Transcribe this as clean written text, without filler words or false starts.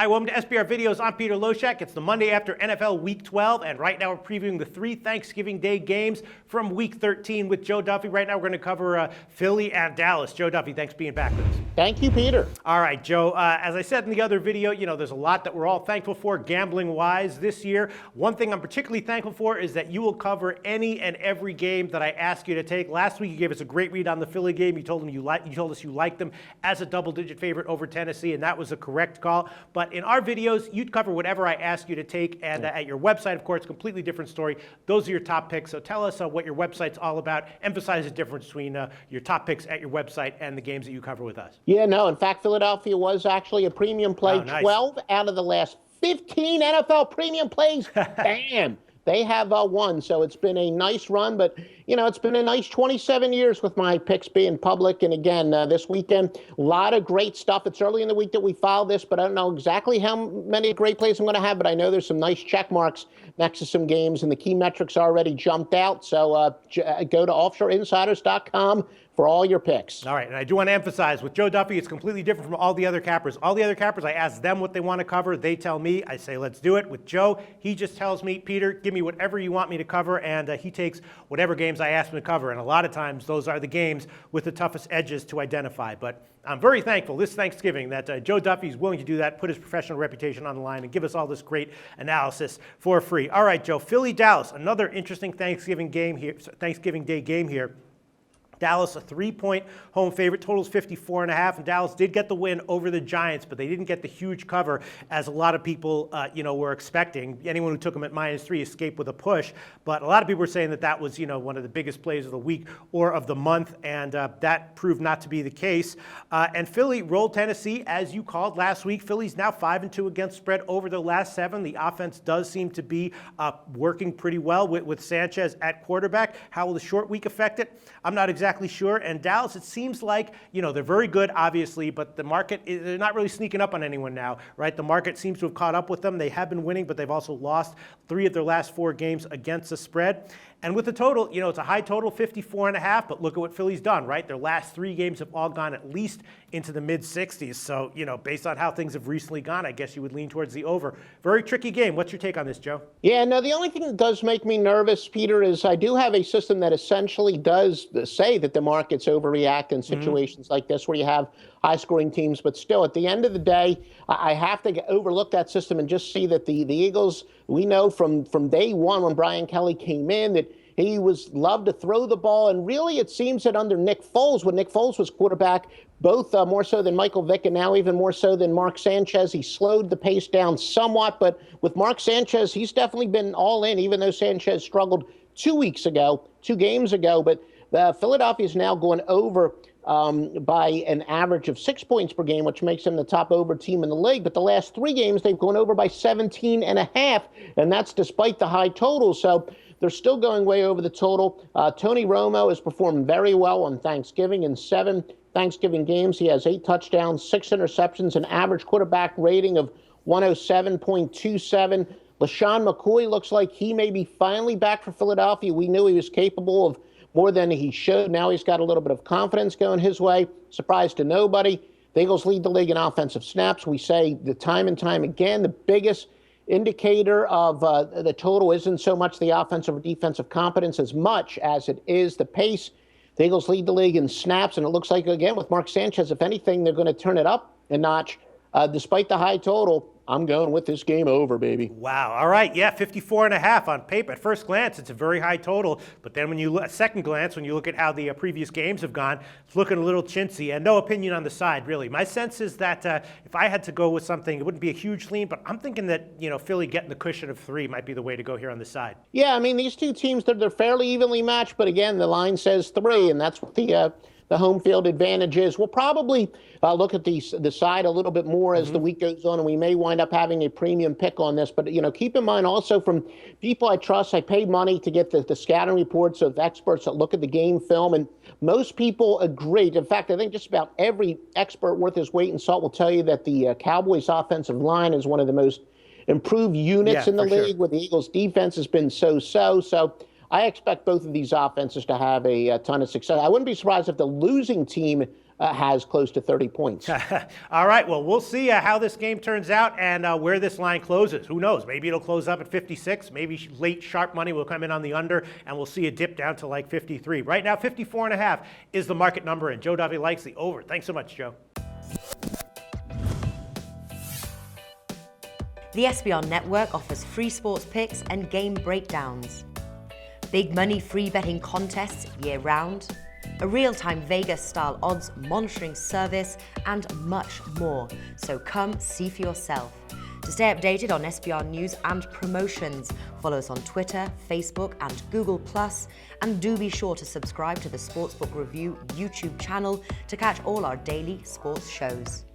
Hi, welcome to SBR Videos. I'm Peter Loshak. It's the Monday after NFL Week 12, and right now we're previewing the 3 Thanksgiving Day games from Week 13 with Joe Duffy. Right now we're going to cover Philly and Dallas. Joe Duffy, thanks for being back with us. Thank you, Peter. All right, Joe, as I said in the other video, there's a lot that we're all thankful for gambling-wise this year. One thing I'm particularly thankful for is that you will cover any and every game that I ask you to take. Last week you gave us a great read on the Philly game. You told us you liked them as a double-digit favorite over Tennessee, and that was a correct call. But in our videos, you'd cover whatever I ask you to take, and at your website, of course, completely different story. Those are your top picks, so tell us what your website's all about. Emphasize the difference between your top picks at your website and the games that you cover with us. Yeah, no, in fact, Philadelphia was actually a premium play. Oh, nice. 12 out of the last 15 NFL premium plays, bam, they have won. So it's been a nice run, but, it's been a nice 27 years with my picks being public. And again, this weekend, a lot of great stuff. It's early in the week that we file this, but I don't know exactly how many great plays I'm going to have, but I know there's some nice check marks next to some games, and the key metrics already jumped out. So go to offshoreinsiders.com for all your picks. All right, and I do want to emphasize, with Joe Duffy, it's completely different from all the other cappers. All the other cappers, I ask them what they want to cover. They tell me. I say, let's do it. With Joe, he just tells me, Peter, give me whatever you want me to cover, and he takes whatever games I ask him to cover. And a lot of times, those are the games with the toughest edges to identify. But I'm very thankful this Thanksgiving that Joe Duffy is willing to do that, put his professional reputation on the line, and give us all this great analysis for free. All right, Joe, Philly-Dallas, another interesting Thanksgiving Day game here. Dallas, a 3-point home favorite, totals 54.5, and Dallas did get the win over the Giants, but they didn't get the huge cover as a lot of people, were expecting. Anyone who took them at -3 escaped with a push, but a lot of people were saying that was, one of the biggest plays of the week or of the month, and that proved not to be the case. And Philly rolled Tennessee, as you called last week. Philly's now 5-2 against spread over the last 7. The offense does seem to be working pretty well with Sanchez at quarterback. How will the short week affect it? I'm not exactly sure. And Dallas, it seems like, they're very good, obviously, but the market, they're not really sneaking up on anyone now, right? The market seems to have caught up with them. They have been winning, but they've also lost 3 of their last 4 games against the spread. And with the total, it's a high total, 54.5, but look at what Philly's done, right? Their last 3 games have all gone at least into the mid-60s. So, based on how things have recently gone, I guess you would lean towards the over. Very tricky game. What's your take on this, Joe? Yeah, no, the only thing that does make me nervous, Peter, is I do have a system that essentially does say that the markets overreact in situations like this where you have high-scoring teams. But still, at the end of the day, I have to overlook that system and just see that the Eagles, we know from day one when Brian Kelly came in that he loved to throw the ball. And really, it seems that under Nick Foles, when Nick Foles was quarterback, both more so than Michael Vick and now even more so than Mark Sanchez, he slowed the pace down somewhat. But with Mark Sanchez, he's definitely been all in, even though Sanchez struggled 2 games ago. But Philadelphia is now going over by an average of 6 points per game, which makes them the top over team in the league. But the last 3 games, they've gone over by 17.5, and that's despite the high total. So they're still going way over the total. Tony Romo has performed very well on Thanksgiving. In 7 Thanksgiving games, he has 8 touchdowns, 6 interceptions, an average quarterback rating of 107.27. LaShawn McCoy looks like he may be finally back for Philadelphia. We knew he was capable of more than he showed. Now he's got a little bit of confidence going his way. Surprise to nobody. The Eagles lead the league in offensive snaps. We say the time and time again, the biggest indicator of the total isn't so much the offensive or defensive competence as much as it is the pace. The Eagles lead the league in snaps, and it looks like, again, with Mark Sanchez, if anything, they're going to turn it up a notch. Despite the high total, I'm going with this game over, baby. Wow. All right. Yeah, 54.5 on paper. At first glance, it's a very high total. But then when you look, at second glance, when you look at how the previous games have gone, it's looking a little chintzy. And no opinion on the side, really. My sense is that if I had to go with something, it wouldn't be a huge lean. But I'm thinking that, Philly getting the cushion of 3 might be the way to go here on the side. Yeah, I mean, these two teams, they're fairly evenly matched. But again, the line says 3, and that's what the home field advantage is. We'll probably look at the side a little bit more as the week goes on, and we may wind up having a premium pick on this. But, keep in mind also from people I trust, I pay money to get the scouting reports of experts that look at the game film, and most people agree. In fact, I think just about every expert worth his weight in salt will tell you that the Cowboys' offensive line is one of the most improved units in the league, where the Eagles' defense has been so-so. So I expect both of these offenses to have a ton of success. I wouldn't be surprised if the losing team has close to 30 points. All right, well, we'll see how this game turns out and where this line closes. Who knows? Maybe it'll close up at 56. Maybe late sharp money will come in on the under, and we'll see a dip down to like 53. Right now, 54.5 is the market number, and Joe Duffy likes the over. Thanks so much, Joe. The SBR Network offers free sports picks and game breakdowns, big money free betting contests year-round, a real-time Vegas-style odds monitoring service, and much more. So come see for yourself. To stay updated on SBR news and promotions, follow us on Twitter, Facebook, and Google+, and do be sure to subscribe to the Sportsbook Review YouTube channel to catch all our daily sports shows.